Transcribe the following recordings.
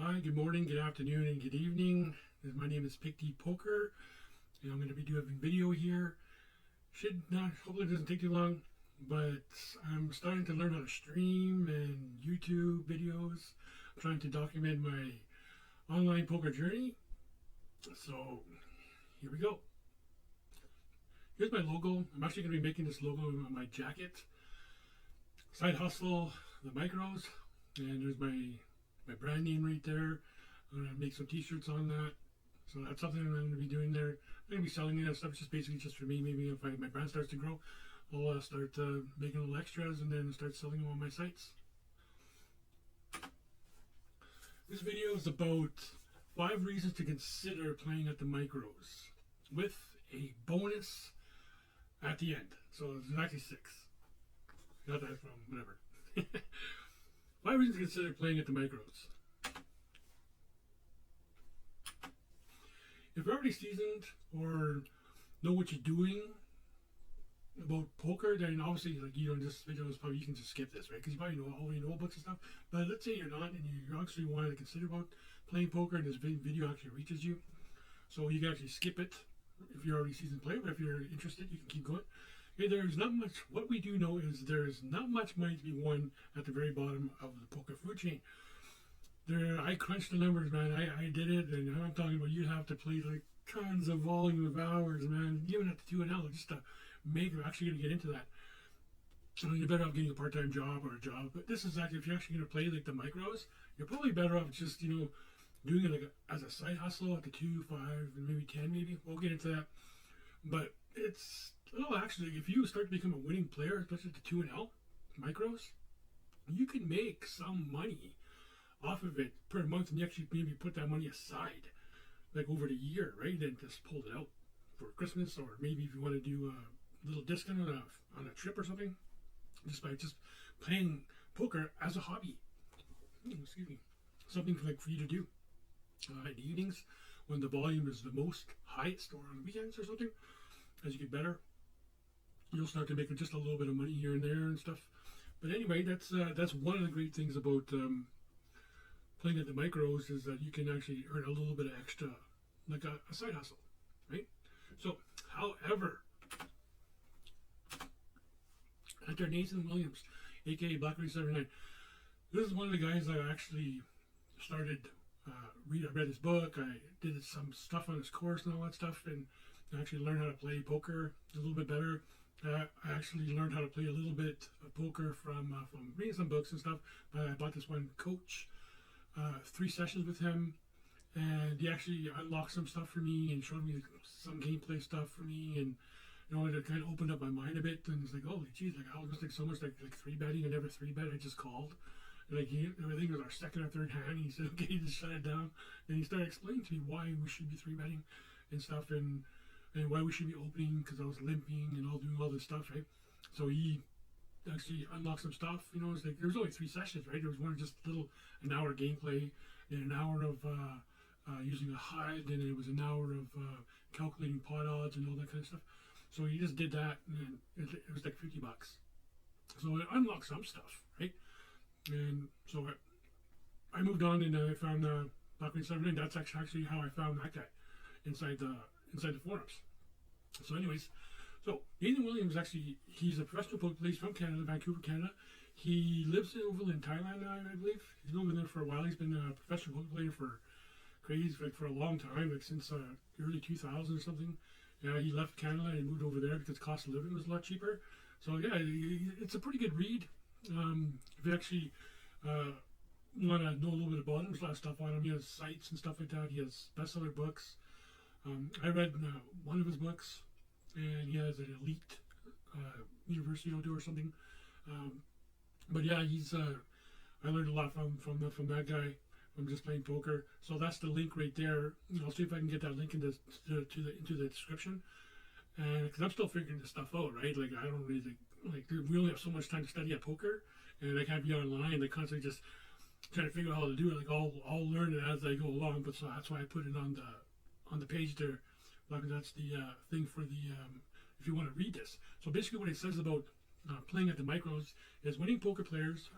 Hi, good morning, good afternoon, and good evening. My name is PIKDEE'z Poker, and I'm going to be doing a video here. Should not, hopefully it doesn't take too long, but I'm starting to learn how to stream and YouTube videos. I'm trying to document my online poker journey. So, here we go. Here's my logo. I'm actually going to be making this logo on my jacket. Side hustle, the micros, and there's my brand name right there. I'm going to make some t-shirts on that. So that's something I'm going to be doing there. I'm going to be selling that stuff just basically just for me. Maybe if my brand starts to grow, I'll start making little extras and then start selling them on my sites. This video is about 5 reasons to consider playing at the micros with a bonus at the end. So there's actually 6. Got that from whatever. 5 reasons to consider playing at the micros. If you're already seasoned or know what you're doing about poker, then obviously, like, you know, this video is probably, you can just skip this, right? Because you probably already know books and stuff. But let's say you're not, and you actually wanted to consider about playing poker, and this video actually reaches you, so you can actually skip it if you're already a seasoned player. But if you're interested, you can keep going. Okay, there's not much. What we do know is there's not much money to be won at the very bottom of the poker food chain. I crunched the numbers, man. I did it, and I'm talking about you have to play like tons of volume of hours, man. Even at the 2-0 just to make. I'm actually going to get into that. So you're better off getting a part-time job or a job. But this is actually, if you're actually going to play like the micros, you're probably better off just, you know, doing it like as a side hustle at the 2, 5, and maybe 10, maybe. We'll get into that. But it's, well, actually, if you start to become a winning player, especially at the 2-0 micros, you can make some money off of it per month, and you actually maybe put that money aside like over the year, right? Then just pull it out for Christmas, or maybe if you want to do a little discount on a trip or something, just by just playing poker as a hobby. Excuse me, something for you to do in the evenings when the volume is the most highest, or on weekends or something. As you get better, you'll start to make just a little bit of money here and there and stuff. But anyway, that's one of the great things about playing at the micros, is that you can actually earn a little bit of extra, like a side hustle, right? So, however, enter Nathan Williams, aka Blackberry79. This is one of the guys that I actually started I read his book. I did some stuff on his course and all that stuff, and I actually learned how to play poker a little bit better. I actually learned how to play a little bit of poker from reading some books and stuff. I bought this one coach. 3 sessions with him, and he actually unlocked some stuff for me and showed me some gameplay stuff for me, and you know, it kind of opened up my mind a bit. And it's like, holy geez, like I was like so much like 3-betting. I never 3-bet. I just called. And, like, I think it was our second or third hand. He said, okay, just shut it down. And he started explaining to me why we should be 3-betting and stuff, and why we should be opening, because I was limping and all doing all this stuff, right? So he actually unlock some stuff. You know, it's like there was only 3 sessions, right? There was one just an hour gameplay, and an hour of using a HUD, and it was an hour of calculating pot odds and all that kind of stuff. So he just did that, and it was like $50. So it unlocked some stuff, right? And so I moved on, and I found Blackberry79. That's actually how I found that guy inside the forums. So anyways. So, Nathan Williams, actually, he's a professional poker player from Canada, Vancouver, Canada. He lives over in Thailand now, I believe. He's been over there for a while. He's been a professional poker player for a long time, like since early 2000s or something. He left Canada and moved over there because the cost of living was a lot cheaper. So, yeah, it's a pretty good read. If you actually want to know a little bit about him, there's a lot of stuff on him. He has sites and stuff like that. He has bestseller books. I read one of his books, and he has an elite university to do or something. But yeah, I learned a lot from that guy from just playing poker. So that's the link right there. I'll see if I can get that link into the description. And because I'm still figuring this stuff out, right? Like I don't really we only have so much time to study at poker, and I can't be online. They constantly just trying to figure out how to do it. Like I'll learn it as I go along. But so that's why I put it on the page there. Like that's the thing for the if you want to read this. So basically, what it says about playing at the micros is winning poker players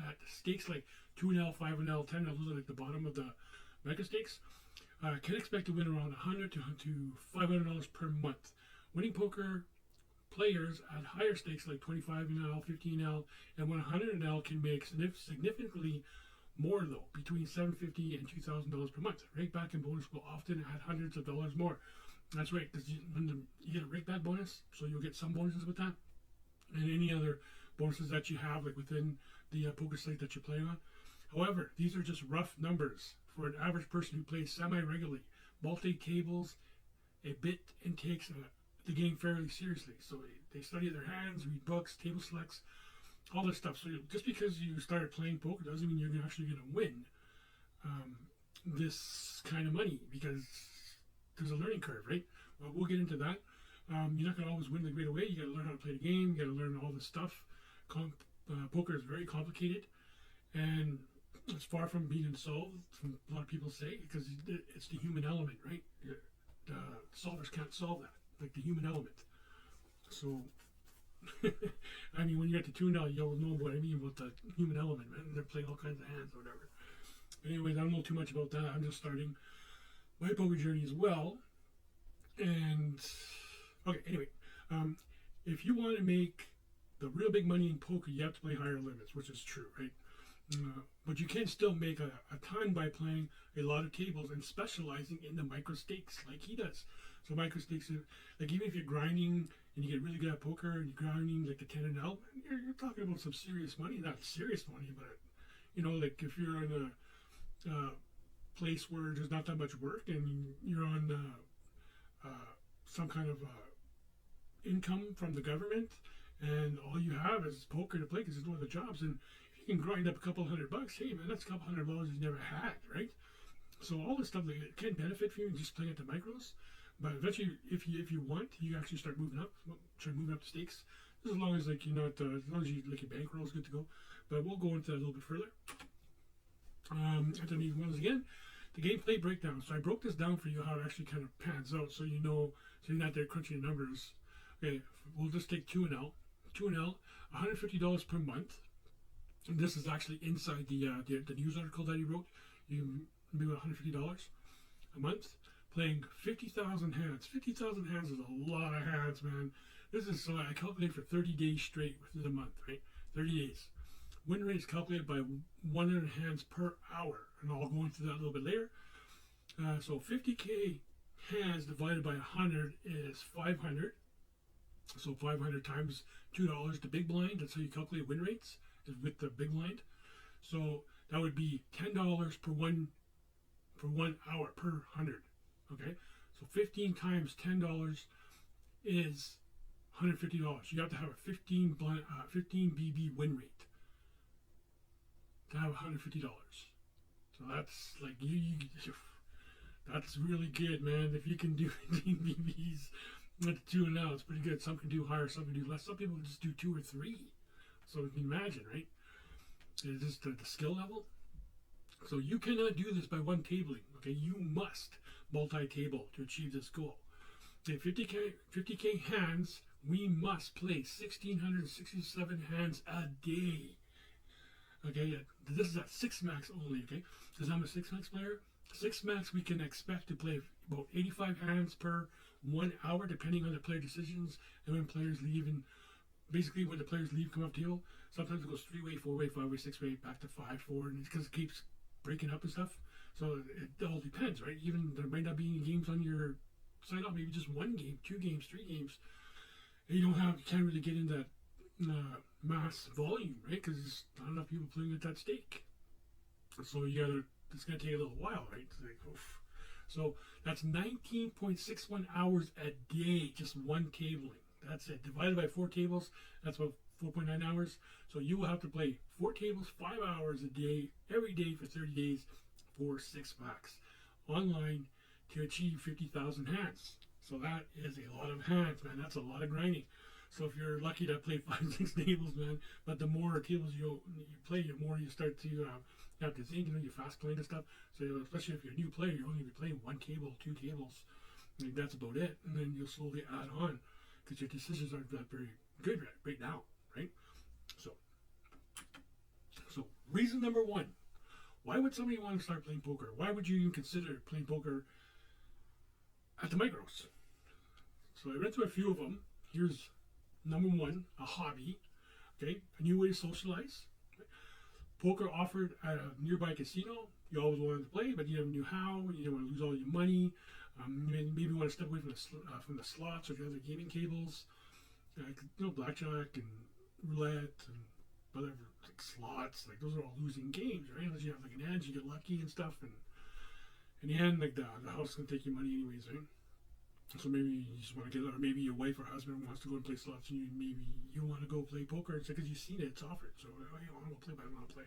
at stakes like 2L, 5L, 10L, those are like the bottom of the micro stakes, can expect to win around $100 to $500 per month. Winning poker players at higher stakes like 25L, 15L, and 100L can make significantly more though, between $750 and $2,000 per month. Rake back and bonus will often add hundreds of dollars more. That's right, because you get a rake back bonus, so you'll get some bonuses with that, and any other bonuses that you have, like within the poker slate that you play on. However, these are just rough numbers for an average person who plays semi-regularly, multi-tables a bit, and takes the game fairly seriously. So they study their hands, read books, table selects, all this stuff. So just because you started playing poker doesn't mean you're actually going to win this kind of money, because there's a learning curve, right? Well, we'll get into that. You're not going to always win like right away. You got to learn how to play the game. You got to learn all this stuff. Poker is very complicated, and it's far from being solved, from a lot of people say, because it's the human element, right? The solvers can't solve that, like the human element. So, I mean, when you get to tune out, you'll know what I mean about the human element, man. They're playing all kinds of hands or whatever. Anyways, I don't know too much about that. I'm just starting my poker journey as well. And okay, anyway, if you want to make the real big money in poker, you have to play higher limits, which is true, right? But you can still make a ton by playing a lot of tables and specializing in the micro stakes like he does. So micro stakes, like even if you're grinding and you get really good at poker and you're grinding like the 10 and L, you're talking about some serious money. Not serious money, but you know, like if you're in a place where there's not that much work and you're on some kind of income from the government, and all you have is poker to play because there's no other jobs, and if you can grind up a couple $100, hey man, that's a couple $100 you never had, right? So all this stuff that can benefit from you just playing at the micros, but eventually, if you want, you actually start moving up the stakes. As long as like you're not, as long as you like your bankroll is good to go. But we'll go into that a little bit further. Anthony, once again, the gameplay breakdown. So I broke this down for you how it actually kind of pans out, so you know, so you're not there crunching the numbers. Okay, we'll just take 2L, $150 per month. And this is actually inside the news article that he wrote. You can make $150 a month, playing 50,000 hands. 50,000 hands is a lot of hands, man. This is, so I calculate for 30 days straight within a month, right? 30 days. Win rate is calculated by 100 hands per hour, and I'll go into that a little bit later. So 50K hands divided by 100 is 500. So 500 times $2, the big blind, that's how you calculate win rates, is with the big blind. So that would be $10 per 1 hour per 100. Okay, so 15 times $10 is $150. You have to have a 15 BB win rate to have $150. So that's like that's really good, man. If you can do 15 BBs with 2 and now, it's pretty good. Some can do higher, some can do less. Some people just do 2 or 3. So you can imagine, right? It's just the skill level. So you cannot do this by one tabling. Okay, you must multi-table to achieve this goal. Okay, 50K hands, we must play 1,667 hands a day. Okay, this is at 6 max only, okay? Because I'm a 6 max player. 6 max, we can expect to play about 85 hands per 1 hour, depending on the player decisions and when players leave. And basically, when the players leave, come off table, sometimes it goes 3-way, 4-way, 5-way, 6-way, back to 5, 4, and it's because it keeps breaking up and stuff. So it all depends, right? Even there might not be any games on your sign up, maybe just 1 game, 2 games, 3 games. And you can't really get into mass volume, right? Because not enough people playing at that stake. So it's gonna take a little while, right? Oof. So that's 19.61 hours a day, just one tabling. That's it. Divided by 4 tables, that's about 4.9 hours. So you will have to play 4 tables, 5 hours a day, every day for 30 days for 6 packs online to achieve 50,000 hands. So that is a lot of hands, man. That's a lot of grinding. So if you're lucky to play 5, 6 tables, man, but the more tables you play, the more you start to have to think, you're fast playing and stuff. So especially if you're a new player, you're only be playing 1 table, 2 tables. I mean, that's about it. And then you'll slowly add on because your decisions aren't that very good right now, right? So, so reason number one, why would somebody want to start playing poker? Why would you even consider playing poker at the micros? So I read through a few of them. Here's number one, a hobby, okay, a new way to socialize. Poker offered at a nearby casino. You always wanted to play, but you never knew how. You didn't want to lose all your money. Maybe you want to step away from the slots or the other gaming tables, blackjack and roulette and whatever, like slots. Like those are all losing games, right? Unless you have like an edge, you get lucky and stuff. And in the end, like the house is gonna take your money anyways, right? So maybe you just want to get, or maybe your wife or husband wants to go and play slots, and maybe you want to go play poker. It's because you've seen it, it's offered. So I want to play, but I don't want to play.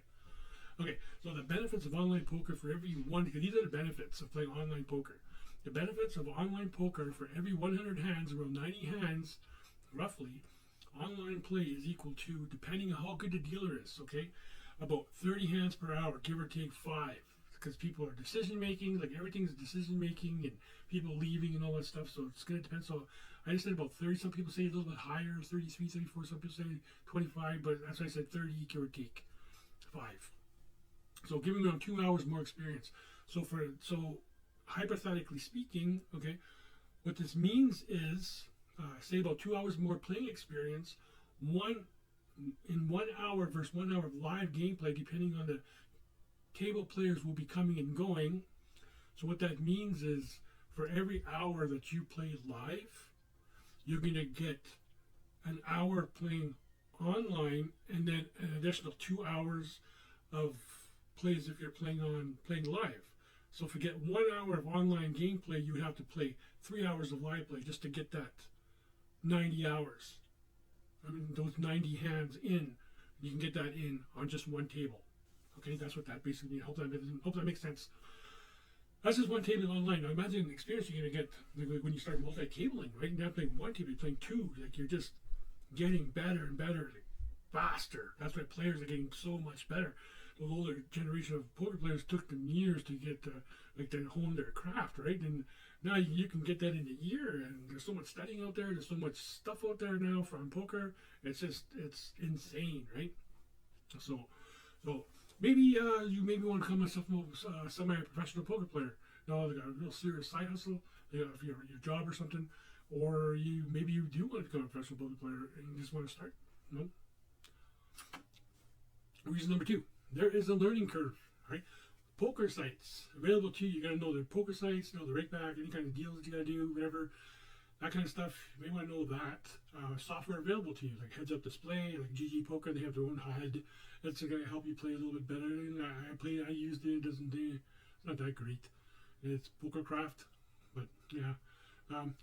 Okay, so the benefits of online poker for every one, because these are the benefits of playing online poker. The benefits of online poker for every 100 hands, around 90 hands, roughly, online play is equal to, depending on how good the dealer is, okay, about 30 hands per hour, give or take 5. Because people are decision making, like everything's decision making, and people leaving and all that stuff. So it's going to depend. So I just said about 30. Some people say a little bit higher, 33, 34. Some people say 25, but that's why I said 30, give or take 5. So giving them 2 hours more experience. So hypothetically speaking, okay, what this means is, say about 2 hours more playing experience, in 1 hour versus 1 hour of live gameplay, depending on the table players will be coming and going. So what that means is for every hour that you play live, you're going to get an hour playing online and then an additional 2 hours of plays if you're playing live. So if you get 1 hour of online gameplay, you would have to play 3 hours of live play just to get that 90 hours. I mean, those 90 hands in, you can get that in on just one table. Okay, that's what that basically means. Hope that makes sense. That's just one table online. Now imagine the experience you're going to get like when you start multi-tabling, right? You're not playing one table, you're playing two. Like you're just getting better and better, like faster. That's why players are getting so much better. The older generation of poker players took them years to get to hone their craft, right? And now you can get that in a year. And there's so much studying out there. There's so much stuff out there now from poker. It's insane, right? So. Maybe you want to become a semi-professional poker player. Like a real serious side hustle, your job or something. Or maybe you do want to become a professional poker player and you just want to start. No. Reason number 2, there is a learning curve, right? Poker sites available to you. You got to know their poker sites, know the rake back, any kind of deals that you got to do, whatever. That kind of stuff, you may want to know that. Software available to you, like heads-up display, like GG Poker, they have their own HUD. That's going to help you play a little bit better. And I used it. It's not that great. It's Pokercraft, but yeah.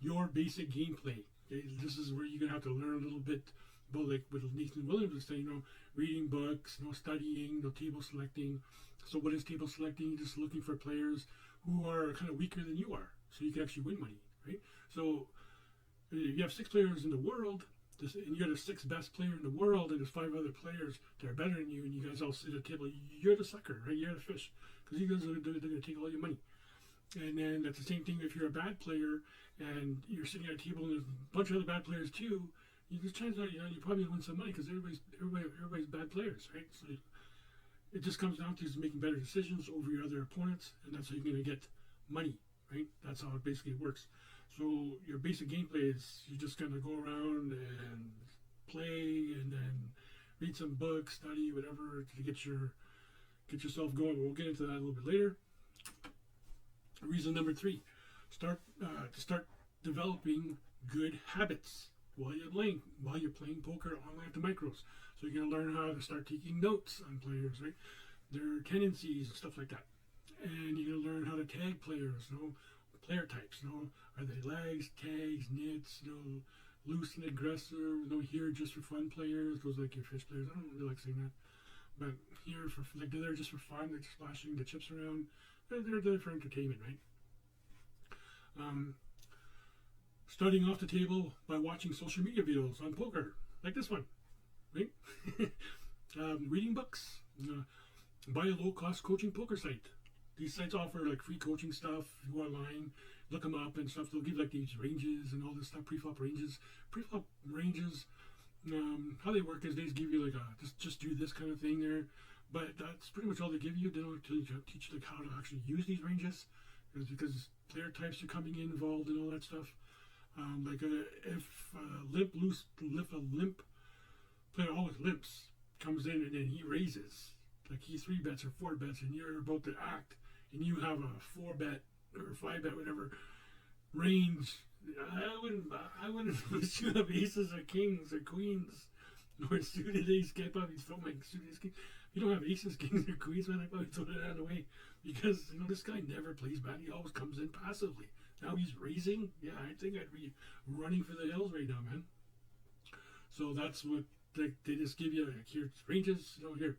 Your basic gameplay. Okay? This is where you're going to have to learn a little bit about, like with Nathan Williams was saying, reading books, studying, table selecting. So what is table selecting? Just looking for players who are kind of weaker than you are, so you can actually win money, right? So if you have 6 players in the world, and you're the 6th best player in the world, and there's 5 other players that are better than you, and you guys all sit at the table, you're the sucker, right? You're the fish, because you guys are going to take all your money. And then that's the same thing if you're a bad player, and you're sitting at a table, and there's a bunch of other bad players too. There's chances are you probably win some money because everybody's bad players, right? So it just comes down to making better decisions over your other opponents, and that's how you're going to get money, right? That's how it basically works. So your basic gameplay is you're just gonna go around and play, and then read some books, study, whatever to get yourself going. We'll get into that a little bit later. Reason number 3: start developing good habits while you're playing poker online at the micros. So you're gonna learn how to start taking notes on players, right? Their tendencies and stuff like that, and you're gonna learn how to tag players, player types, are they legs, tags, nits, loose and aggressive, here just for fun players, those like your fish players. I don't really like saying that, but here for like they're just for fun, they're just splashing the chips around. They're there for entertainment, right? Starting off the table by watching social media videos on poker, like this one, right? Reading books, buy a low-cost coaching poker site. These sites offer like free coaching stuff. If you go online, look them up and stuff. They'll give like these ranges and all this stuff, pre-flop ranges. Pre-flop ranges How they work is they just give you like a just do this kind of thing there, but that's pretty much all they give you. They don't teach you like how to actually use these ranges, because player types are coming in involved and all that stuff. Like if a limp player always limps comes in and then he raises, like he 3 bets or 4 bets, and you're about to act, and you have a 4 bet or 5 bet whatever range. I wouldn't unless you have aces or kings or queens or suited ace. I probably throw my suited ace king. If you don't have aces, kings, or queens, man, I probably throw it out of the way, because this guy never plays bad. He always comes in passively. Now he's raising. Yeah, I think I'd be running for the hills right now, man. So that's what they just give you. Like, here's ranges. Here,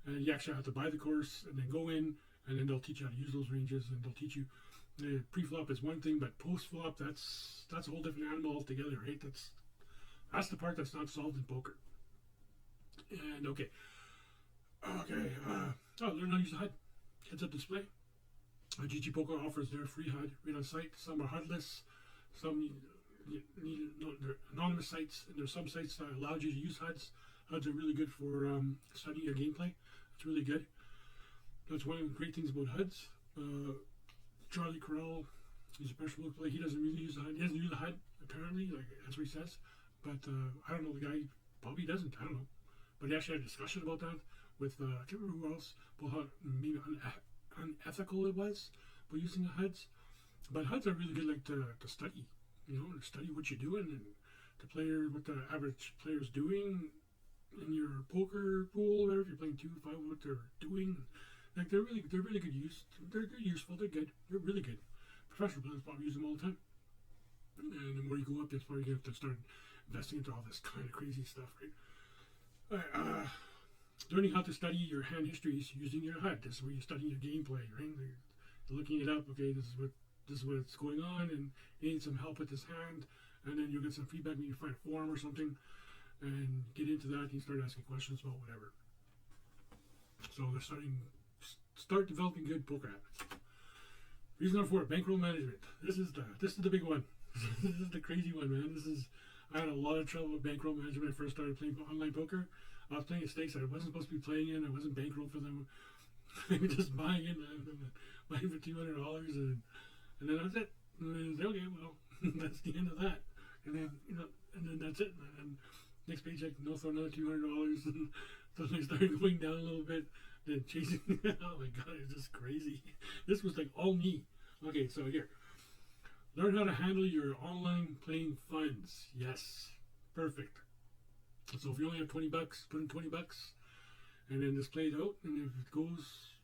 and you actually have to buy the course and then go in, and then they'll teach you how to use those ranges, and they'll teach you. Pre-flop is one thing, but post-flop, that's a whole different animal altogether, right? That's the part that's not solved in poker. And learn how to use the HUD. Heads-up display. GG Poker offers their free HUD right on site. Some are HUDless, some they're anonymous sites, and there's some sites that allow you to use HUDs. HUDs are really good for studying your gameplay. It's really good. That's one of the great things about HUDs. Charlie Corral, he's a professional player. He doesn't really use the HUD. He doesn't use the HUD, apparently. Like, that's what he says. But I don't know, the guy probably doesn't. I don't know. But he actually had a discussion about that with, I can't remember who else, about how maybe unethical it was by using the HUDs. But HUDs are really good, like, to study, to study what you're doing, and what the average player's doing in your poker pool, or if you're playing 2-5, what they're doing. Like, they're really good use. They're useful. They're good. They're really good. Professional players probably use them all the time. And the more you go up, that's probably you have to start investing into all this kind of crazy stuff, right? Learning how to study your hand histories using your HUD. This is where you're studying your gameplay, right? You're looking it up. Okay, this is what's going on, and you need some help with this hand, and then you'll get some feedback when you find a forum or something, and get into that. And you start asking questions about whatever. So they're start developing good poker habits. Reason number 4, bankroll management. This is the big one. This is the crazy one, man. I had a lot of trouble with bankroll management when I first started playing online poker. I was playing at stakes that I wasn't supposed to be playing in. I wasn't bankrolled for them. I was just buying in, buying for $200, and then that's it. And then I said, okay, well, that's the end of that. And then and then that's it. And then next paycheck, throw another $200, and so I started going down a little bit. Then chasing, oh my god, it's just crazy. This was like all me. Okay, so here, learn how to handle your online playing funds. Yes, perfect. So if you only have $20, put in $20, and then just play it out. And if it goes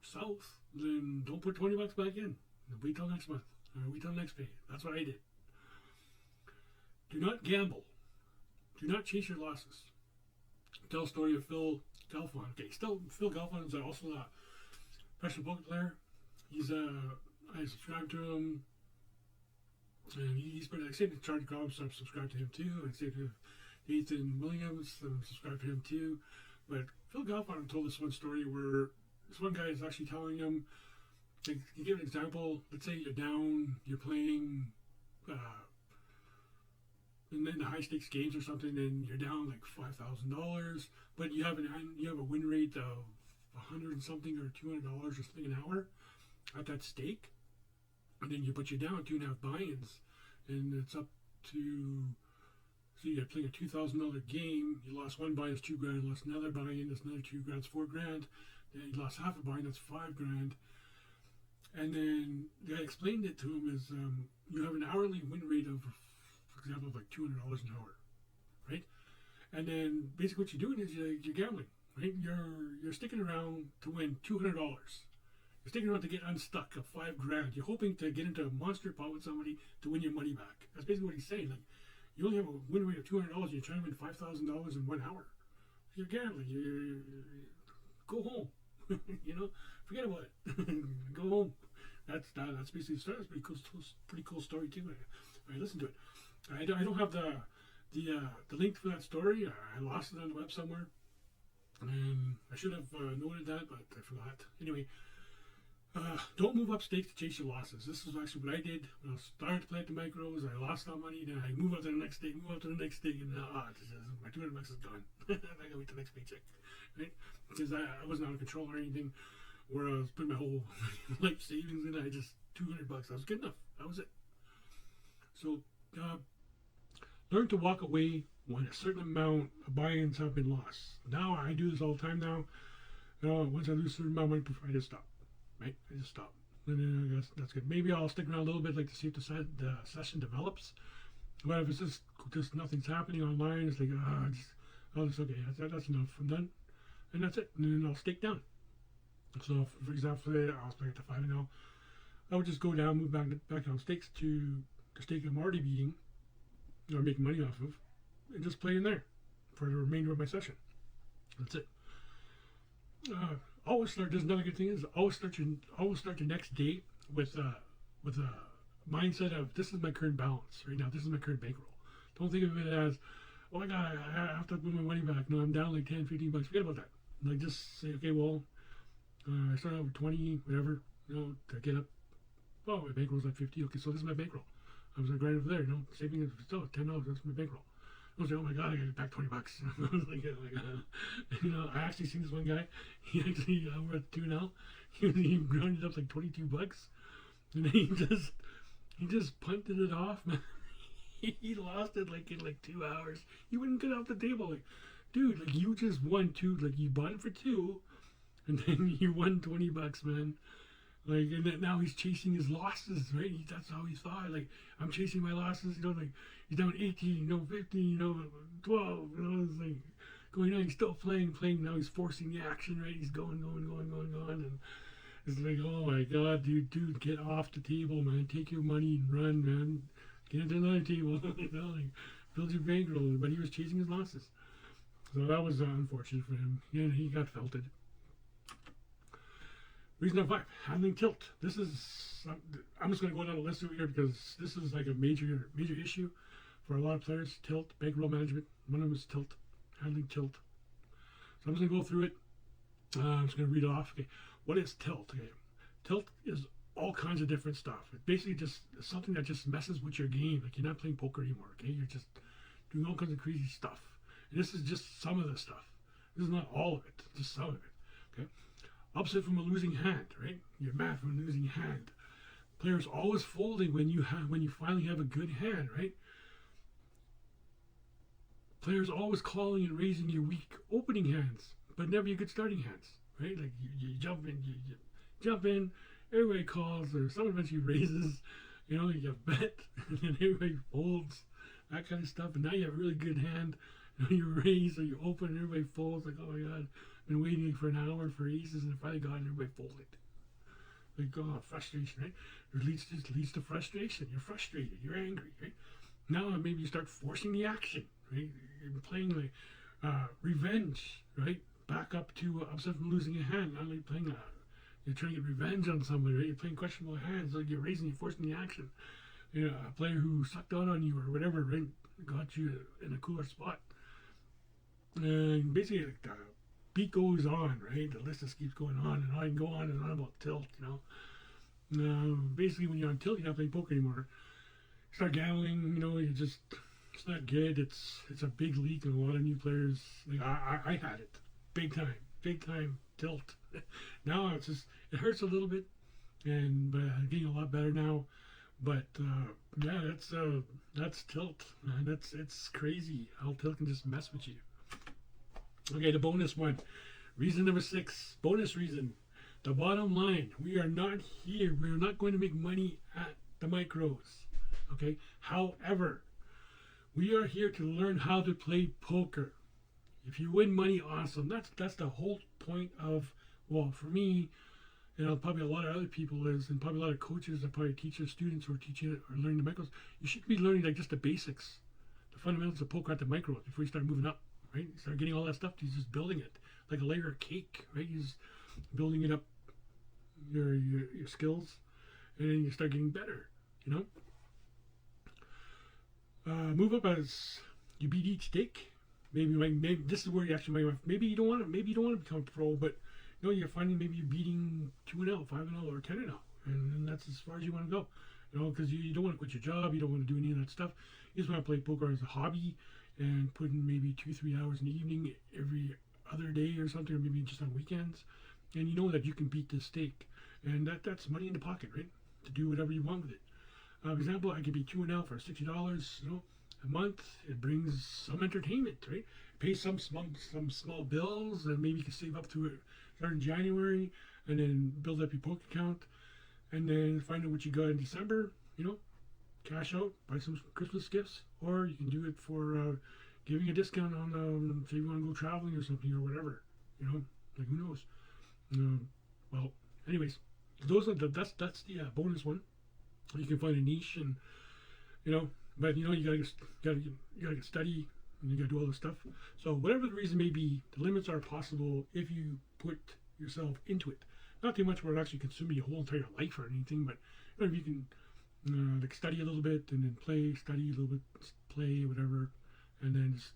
south, then don't put $20 back in. Wait till next month, or wait till next pay. That's what I did. Do not gamble. Do not chase your losses. Tell a story of Phil Galfond. Okay, Phil Galfond is also a professional poker player. I subscribe to him, and he's pretty. I say to Charlie Cobb, so I subscribe to him too. I say to Nathan Williams, I'm subscribed to him too. But Phil Galfond told us one story where this one guy is actually telling him, like, you give an example. Let's say you're down, you're playing. And then the high stakes games or something, and you're down like $5,000, but you have a win rate of $100 and something or $200 or something an hour at that stake, and then you're down 2.5 buy-ins, and it's up to, so you're playing a $2,000 game. You lost one buy-in, it's $2,000. You lost another buy-in, that's another $2,000, it's $4,000. Then you lost half a buy-in, that's $5,000. And then the guy explained it to him as you have an hourly win rate of, for example, of like $200 an hour, right? And then basically what you're doing is you're gambling, right? You're sticking around to win $200. You're sticking around to get unstuck of $5,000. You're hoping to get into a monster pot with somebody to win your money back. That's basically what he's saying. Like, you only have a win rate of $200, and you're trying to win $5,000 in 1 hour. You're gambling. You go home. Forget about it. Go home. That's basically the story. That's pretty cool story too. I listened to it. I don't have the link for that story. I lost it on the web somewhere, and I should have noted that, but I forgot. Anyway, Don't move up stakes to chase your losses. This is actually what I did when I was starting to play at the micros. I lost that money, then I move up to the next stake, move up to the next stake, and now my 200 bucks is gone. I gotta wait the next paycheck, right? Because I wasn't out of control or anything, where I was putting my whole life savings in. I just 200 bucks. That was good enough. That was it. So learn to walk away when a certain amount of buy-ins have been lost. Now I do this all the time now. Once I lose a certain amount of money, I just stop. Right? I just stop. And then I guess that's good. Maybe I'll stick around a little bit, like to see if the session develops. But if it's just nothing's happening online, it's like it's okay. That's enough. I'm done, and that's it. And then I'll stake down. So, for example, I was playing at the 5-0. I would just go down, move back down stakes to the stake I'm already beating or making money off of, and just play in there for the remainder of my session. That's it. Always start. There's another good thing is always start your next day with a mindset of this is my current balance right now. This is my current bankroll. Don't think of it as, oh my god, I have to put my money back. No, I'm down like 10, 15 bucks. Forget about that. Like just say, okay, well, I started out with 20, whatever, to get up. Oh, my bankroll's like 50. Okay, so this is my bankroll. I was like right over there, saving it still $10. That's my bankroll. I was like, oh my god, I got back 20 bucks. I was like, oh my god. I actually seen this one guy. He actually, we're at 2 now. He rounded up like 22 bucks. And then he just punted it off, man. He lost it like in like 2 hours. He wouldn't get off the table. Like, dude, like you just won 2, like you bought it for 2, and then you won 20 bucks, man. Like, and then now he's chasing his losses, right? That's how he thought. Like, I'm chasing my losses, like, he's down 18, 15, 12, it's like going on. He's still playing. Now he's forcing the action, right? He's going. And it's like, oh my god, dude, get off the table, man. Take your money and run, man. Get into another table, like, build your bankroll. But he was chasing his losses. So that was unfortunate for him. Yeah, he got felted. Reason number 5, handling tilt. This is, I'm just going to go down the list over here because this is like a major issue for a lot of players. Tilt, bankroll management. One of them is tilt, handling tilt. So I'm just going to go through it. I'm just going to read it off. Okay, what is tilt? Okay, tilt is all kinds of different stuff. It's basically just something that just messes with your game. Like you're not playing poker anymore. Okay, you're just doing all kinds of crazy stuff. And this is just some of the stuff. This is not all of it. Just some of it. Okay. Upset from a losing hand, right? You're mad from a losing hand. Players always folding when you finally have a good hand, right? Players always calling and raising your weak opening hands, but never your good starting hands, right? Like you jump in, you jump in, everybody calls, or someone eventually raises, you bet, and then everybody folds, that kind of stuff. And now you have a really good hand, you raise or you open, and everybody folds. Like, oh my god. Been waiting for an hour for aces, and finally got it, and everybody folded. Like, oh, frustration, right? It leads to frustration. You're frustrated. You're angry, right? Now maybe you start forcing the action, right? You're playing like revenge, right? Back up to upset from losing a hand. Now you're playing you're trying to get revenge on somebody, right? You're playing questionable hands, like you're raising, you're forcing the action. A player who sucked out on you or whatever, right? Got you in a cooler spot. And basically, like beat goes on, right? The list just keeps going on and I can go on and on about tilt, basically, when you're on tilt, you're not playing poker anymore. You start gambling, it's not good. It's a big leak, and a lot of new players, like I had it, big time tilt. Now it hurts a little bit, but I'm getting a lot better now. But yeah, that's tilt, man. It's crazy how tilt can just mess with you. Okay, the bonus one. Reason number 6. Bonus reason. The bottom line. We are not here. We are not going to make money at the micros. Okay? However, we are here to learn how to play poker. If you win money, awesome. That's the whole point of, well, for me, probably a lot of other people is, and probably a lot of coaches and probably teach their students who are teaching it or learning the micros. You should be learning like just the basics, the fundamentals of poker at the micros before you start moving up. Right? You start getting all that stuff, he's just building it like a layer of cake, right? He's building it up, your skills, and then you start getting better, Move up as you beat each stake. Maybe this is where you actually maybe you don't want to become a pro, but you're finding maybe you're beating 2-0, 5-0, or 10-0, and that's as far as you want to go. You know, because you don't want to quit your job, you don't want to do any of that stuff. You just want to play poker as a hobby and put in maybe 2-3 hours in the evening every other day or something, or maybe just on weekends. And you know that you can beat the stake, and that's money in the pocket, right? To do whatever you want with it. For example, I could be 2-0 for $60, you know, a month. It brings some entertainment, right? Pay some small bills, and maybe you can save up to it, start in January, and then build up your poker account, and then find out what you got in December, you know, cash out, buy some Christmas gifts, or you can do it for giving a discount on, say you want to go traveling or something or whatever, you know, like who knows. Well, anyways, those are that's the bonus one. You can find a niche, and you know, but you know, you gotta get study, and you gotta do all this stuff. So whatever the reason may be, the limits are possible if you put yourself into it. Not too much where it actually consuming your whole entire life or anything, but you know, if you can like study a little bit and then play, study a little bit, play, whatever, and then just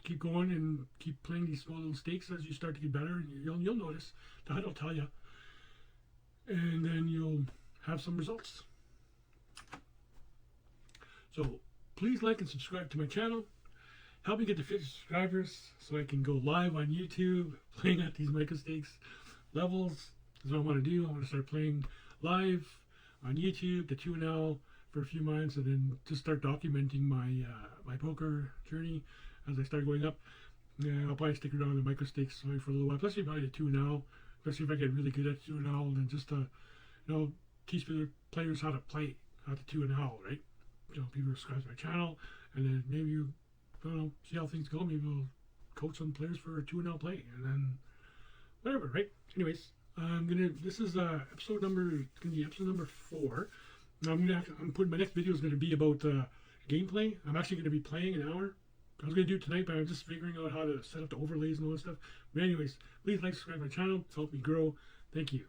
keep going and keep playing these small little stakes as you start to get better, and you'll notice. The HUD will tell you, and then you'll have some results. So please like and subscribe to my channel. Help me get to 50 subscribers so I can go live on YouTube playing at these micro stakes levels. That's what I want to do. I want to start playing live on YouTube, the 2-0 for a few months, and then just start documenting my my poker journey as I start going up. Yeah, I'll probably stick around the micro stakes for a little while, especially probably the 2-0, especially if I get really good at 2-0, and then just you know, teach the players how to play at the 2-0, right? You know, people subscribe to my channel, and then maybe you, I don't know, see how things go. Maybe we'll coach some players for a 2-0 play, and then whatever, right? Anyways, this is episode number 4. I'm putting, my next video is gonna be about gameplay. I'm actually gonna be playing an hour. I was gonna do it tonight, but I'm just figuring out how to set up the overlays and all that stuff. But anyways, please like, subscribe to my channel to help me grow. Thank you.